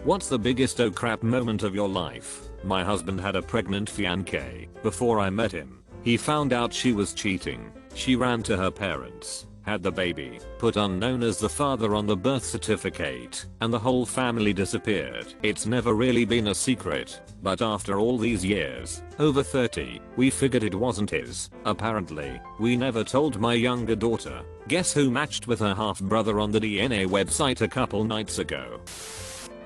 What's the biggest oh crap moment of your life? My husband had a pregnant fiancée before I met him. He found out she was cheating. She ran to her parents, had the baby, put unknown as the father on the birth certificate, and the whole family disappeared. It's never really been a secret, but after all these years, over 30, we figured it wasn't his. Apparently, we never told my younger daughter. Guess who matched with her half-brother on the DNA website a couple nights ago?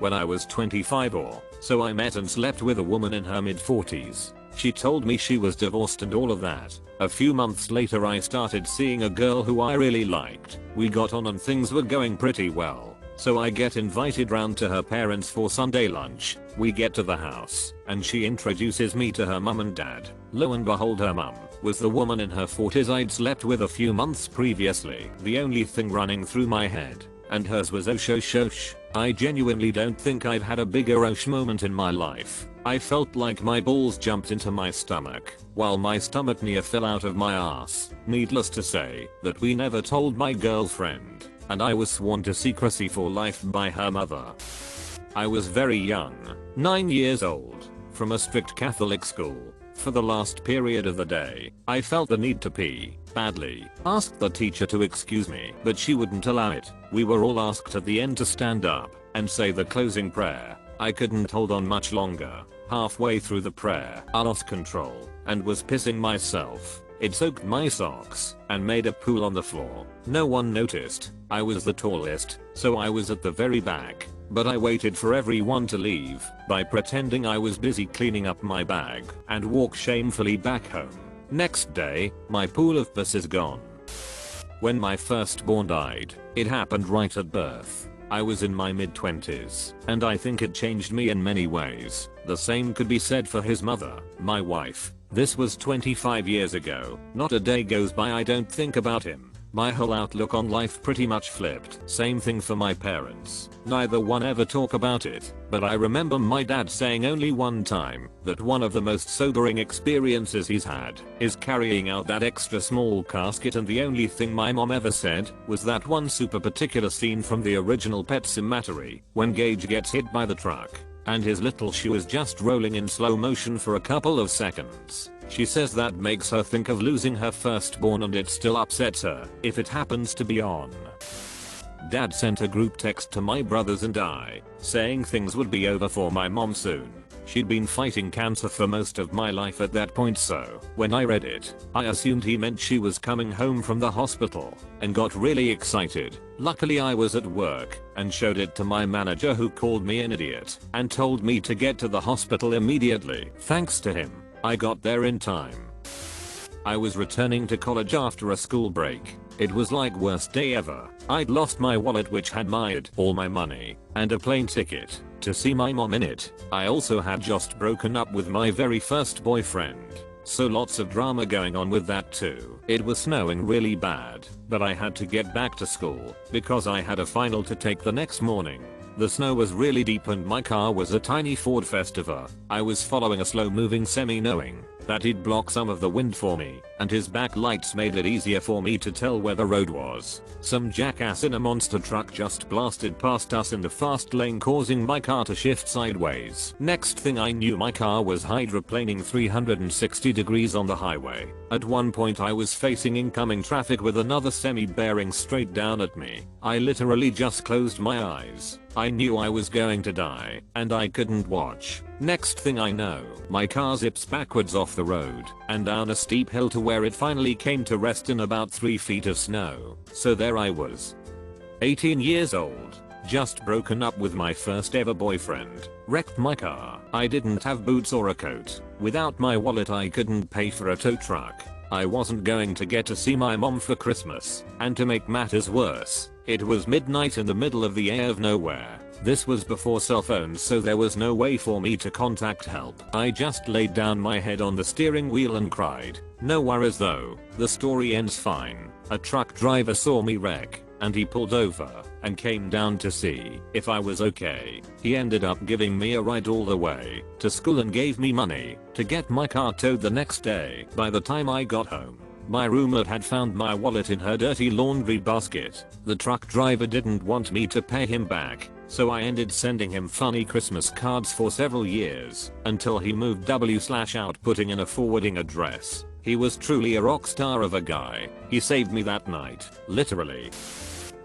When I was 25 or so, I met and slept with a woman in her mid-40s. She told me she was divorced and all of that. A few months later I started seeing a girl who I really liked. We got on and things were going pretty well. So I get invited round to her parents for Sunday lunch. We get to the house, and she introduces me to her mum and dad. Lo and behold, her mum was the woman in her 40s I'd slept with a few months previously. The only thing running through my head, and hers, was oh shosh. I genuinely don't think I've had a bigger oh sh moment in my life. I felt like my balls jumped into my stomach, while my stomach near fell out of my ass. Needless to say, that we never told my girlfriend, and I was sworn to secrecy for life by her mother. I was very young, 9 years old, from a strict Catholic school. For the last period of the day, I felt the need to pee badly. Asked the teacher to excuse me, but she wouldn't allow it. We were all asked at the end to stand up and say the closing prayer. I couldn't hold on much longer. Halfway through the prayer, I lost control and was pissing myself. It soaked my socks and made a pool on the floor. No one noticed. I was the tallest, so I was at the very back, but I waited for everyone to leave by pretending I was busy cleaning up my bag and walk shamefully back home. Next day, my pool of piss is gone. When my firstborn died, it happened right at birth. I was in my mid-20s, and I think it changed me in many ways. The same could be said for his mother, my wife. This was 25 years ago. Not a day goes by I don't think about him. My whole outlook on life pretty much flipped. Same thing for my parents. Neither one ever talk about it, but I remember my dad saying only one time that one of the most sobering experiences he's had is carrying out that extra small casket, and the only thing my mom ever said was that one super particular scene from the original Pet Sematary when Gage gets hit by the truck and his little shoe is just rolling in slow motion for a couple of seconds. She says that makes her think of losing her firstborn, and it still upsets her if it happens to be on. Dad sent a group text to my brothers and I, saying things would be over for my mom soon. She'd been fighting cancer for most of my life at that point, so when I read it, I assumed he meant she was coming home from the hospital and got really excited. Luckily I was at work and showed it to my manager, who called me an idiot and told me to get to the hospital immediately. Thanks to him, I got there in time. I was returning to college after a school break. It was like worst day ever. I'd lost my wallet, which had all my money and a plane ticket to see my mom in it. I also had just broken up with my very first boyfriend, so lots of drama going on with that too. It was snowing really bad, but I had to get back to school because I had a final to take the next morning. The snow was really deep and my car was a tiny Ford Festiva. I was following a slow moving semi, knowing that he'd block some of the wind for me, and his back lights made it easier for me to tell where the road was. Some jackass in a monster truck just blasted past us in the fast lane, causing my car to shift sideways. Next thing I knew, my car was hydroplaning 360 degrees on the highway. At one point I was facing incoming traffic with another semi bearing straight down at me. I literally just closed my eyes. I knew I was going to die, and I couldn't watch. Next thing I know, my car zips backwards off the road and down a steep hill to where it finally came to rest in about 3 feet of snow. So there I was, 18 years old, just broken up with my first ever boyfriend, wrecked my car. I didn't have boots or a coat. Without my wallet I couldn't pay for a tow truck. I wasn't going to get to see my mom for Christmas, and to make matters worse, it was midnight in the middle of the air of nowhere. This was before cell phones, so there was no way for me to contact help. I just laid down my head on the steering wheel and cried. No worries though, the story ends fine. A truck driver saw me wreck, and he pulled over and came down to see if I was okay. He ended up giving me a ride all the way to school and gave me money to get my car towed the next day. By the time I got home, my roommate had found my wallet in her dirty laundry basket. The truck driver didn't want me to pay him back, so I ended sending him funny Christmas cards for several years until he moved out putting in a forwarding address. He was truly a rock star of a guy. He saved me that night, literally.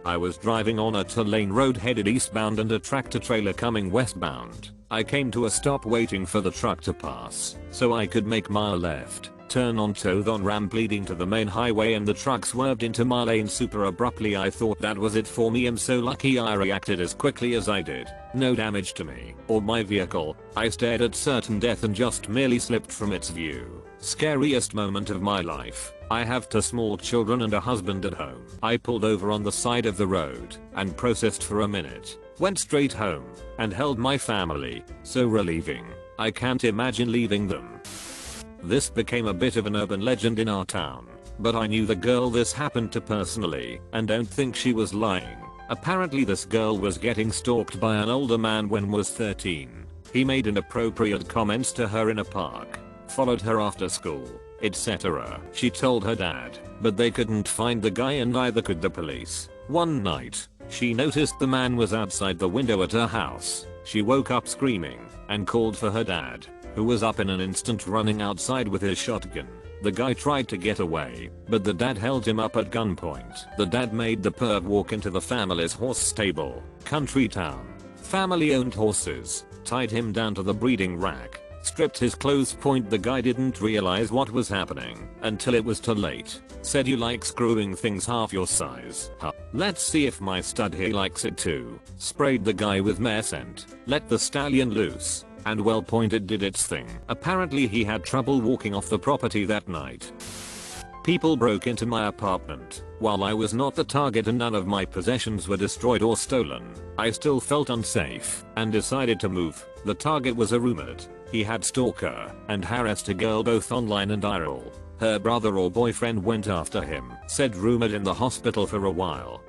I was driving on a 2-lane road headed eastbound and a tractor trailer coming westbound. I came to a stop waiting for the truck to pass so I could make my left turn onto the ramp leading to the main highway, and the truck swerved into my lane super abruptly. I thought that was it for me. I'm so lucky I reacted as quickly as I did. No damage to me or my vehicle. I stared at certain death and just merely slipped from its view. Scariest moment of my life. I have 2 small children and a husband at home. I pulled over on the side of the road and processed for a minute. Went straight home and held my family. So relieving. I can't imagine leaving them. This became a bit of an urban legend in our town, but I knew the girl this happened to personally and don't think she was lying. Apparently this girl was getting stalked by an older man when was 13. He made inappropriate comments to her in a park, followed her after school, etc. She told her dad, but they couldn't find the guy and neither could the police. One night, she noticed the man was outside the window at her house. She woke up screaming and called for her dad, who was up in an instant running outside with his shotgun. The guy tried to get away, but the dad held him up at gunpoint. The dad made the perv walk into the family's horse stable, country town. Family owned horses, tied him down to the breeding rack, stripped his clothes. The guy didn't realize what was happening until it was too late. Said, "You like screwing things half your size, huh? Let's see if my stud here likes it too." Sprayed the guy with mare scent, let the stallion loose, and well pointed did its thing. Apparently he had trouble walking off the property that night. People broke into my apartment while I was not the target and none of my possessions were destroyed or stolen. I still felt unsafe and decided to move. The target was a rumored. He had stalker and harassed a girl both online and IRL. Her brother or boyfriend went after him. Said rumored in the hospital for a while.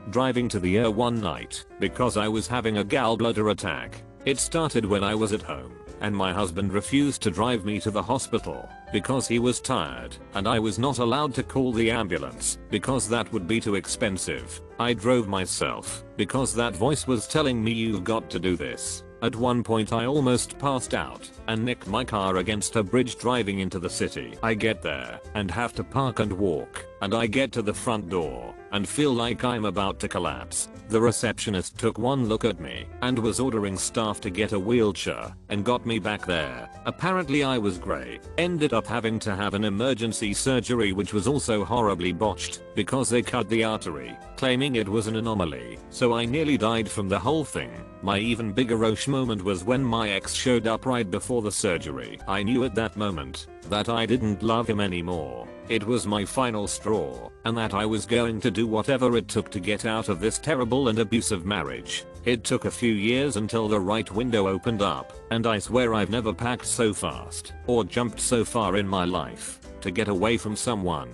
Driving to the ER one night because I was having a gallbladder attack. It started when I was at home, and my husband refused to drive me to the hospital because he was tired, and I was not allowed to call the ambulance because that would be too expensive. I drove myself because that voice was telling me, "You've got to do this." At one point I almost passed out and nicked my car against a bridge driving into the city. I get there and have to park and walk, and I get to the front door and feel like I'm about to collapse. The receptionist took one look at me and was ordering staff to get a wheelchair and got me back there. Apparently I was grey. Ended up having to have an emergency surgery which was also horribly botched because they cut the artery, claiming it was an anomaly. So I nearly died from the whole thing. My even bigger Roche moment was when my ex showed up right before the surgery. I knew at that moment that I didn't love him anymore. It was my final straw, and that I was going to do whatever it took to get out of this terrible and abusive marriage. It took a few years until the right window opened up, and I swear I've never packed so fast or jumped so far in my life to get away from someone.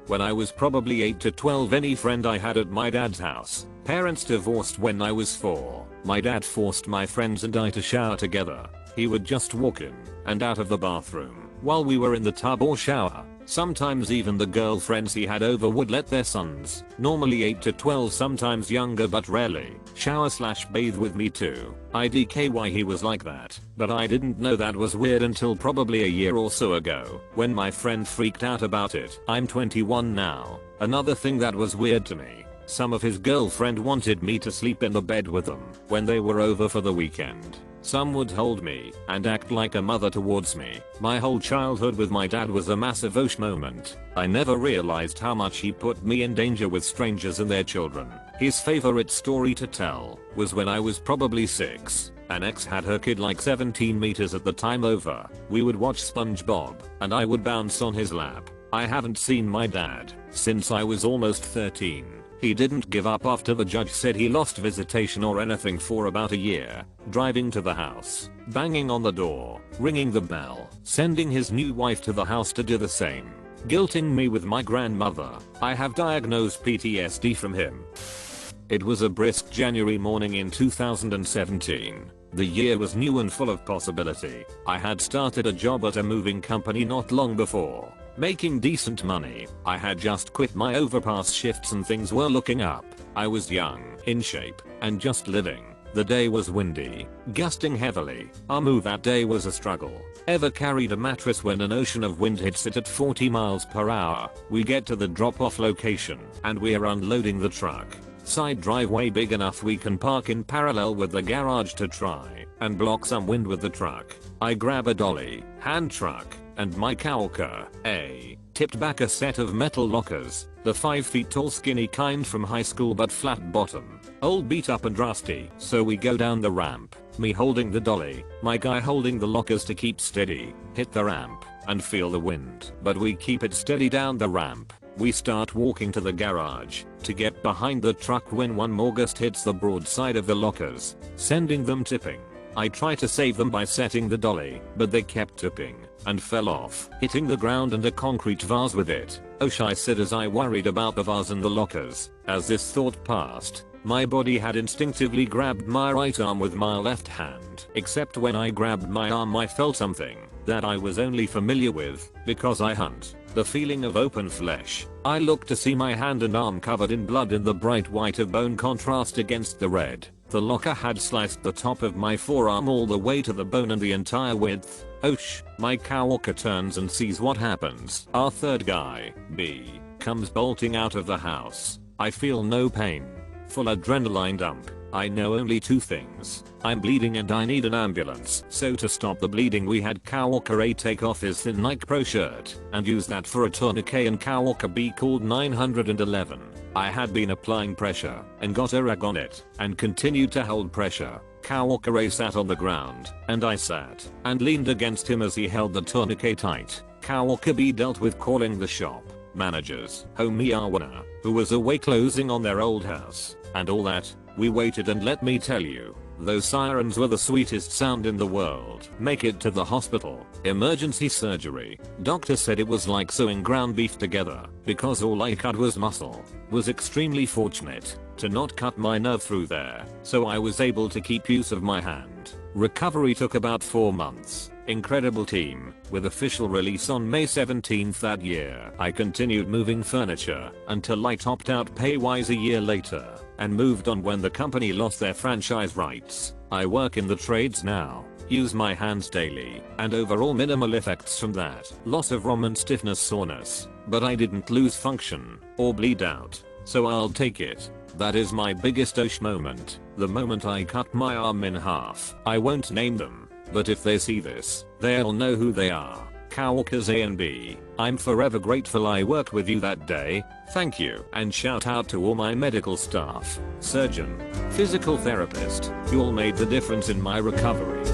When I was probably 8 to 12, any friend I had at my dad's house. Parents divorced when I was 4. My dad forced my friends and I to shower together. He would just walk in and out of the bathroom while we were in the tub or shower. Sometimes even the girlfriends he had over would let their sons, normally 8 to 12, sometimes younger but rarely, shower/bathe with me too. IDK why he was like that, but I didn't know that was weird until probably a year or so ago when my friend freaked out about it. I'm 21 now. Another thing that was weird to me, some of his girlfriend wanted me to sleep in the bed with them when they were over for the weekend. Some would hold me and act like a mother towards me. My whole childhood with my dad was a massive OSH moment. I never realized how much he put me in danger with strangers and their children. His favorite story to tell was when I was probably 6. An ex had her kid like 17 meters at the time over. We would watch SpongeBob and I would bounce on his lap. I haven't seen my dad since I was almost 13. He didn't give up after the judge said he lost visitation or anything for about a year. Driving to the house, banging on the door, ringing the bell, sending his new wife to the house to do the same, guilting me with my grandmother. I have diagnosed PTSD from him. It was a brisk January morning in 2017. The year was new and full of possibility. I had started a job at a moving company not long before. making decent money. I had just quit my overpass shifts and things were looking up. I was young, in shape, and just living. The day was windy, gusting heavily. Our move that day was a struggle. Ever carried a mattress when an ocean of wind hits it at 40 miles per hour? We get to the drop-off location and we are unloading the truck. Side driveway big enough we can park in parallel with the garage to try and block some wind with the truck. I grab a dolly, hand truck, and my coworker, tipped back a set of metal lockers, the 5 feet tall skinny kind from high school but flat bottom, old beat up and rusty. So we go down the ramp, me holding the dolly, my guy holding the lockers to keep steady, hit the ramp, and feel the wind. But we keep it steady down the ramp. We start walking to the garage to get behind the truck when one more gust hits the broad side of the lockers, sending them tipping. I try to save them by setting the dolly, but they kept tipping and fell off, hitting the ground and a concrete vase with it. Oh sh, I said as I worried about the vase and the lockers. As this thought passed, my body had instinctively grabbed my right arm with my left hand. Except when I grabbed my arm I felt something that I was only familiar with because I hunt. The feeling of open flesh. I looked to see my hand and arm covered in blood in the bright white of bone contrast against the red. The locker had sliced the top of my forearm all the way to the bone and the entire width. Oh sh. My coworker turns and sees what happens. Our third guy, B, comes bolting out of the house. I feel no pain. Full adrenaline dump. I know only 2 things. I'm bleeding and I need an ambulance. So to stop the bleeding we had coworker A take off his thin Nike Pro shirt and use that for a tourniquet and coworker B called 911. I had been applying pressure and got a rag on it and continued to hold pressure. Coworker A sat on the ground and I sat and leaned against him as he held the tourniquet tight. Coworker B dealt with calling the shop managers, homeowner, who was away closing on their old house, and all that. We waited and let me tell you, those sirens were the sweetest sound in the world. Make it to the hospital. Emergency surgery. Doctor said it was like sewing ground beef together because all I cut was muscle. Was extremely fortunate to not cut my nerve through there, so I was able to keep use of my hand. Recovery took about 4 months. Incredible team, with official release on May 17th that year. I continued moving furniture until I topped out pay-wise a year later and moved on when the company lost their franchise rights. I work in the trades now, use my hands daily, and overall minimal effects from that. Loss of ROM and stiffness soreness, but I didn't lose function or bleed out, so I'll take it. That is my biggest OSH moment, the moment I cut my arm in half. I won't name them, but if they see this, they'll know who they are. Coworkers A and B, I'm forever grateful I worked with you that day. Thank you. And shout out to all my medical staff, surgeon, physical therapist, you all made the difference in my recovery.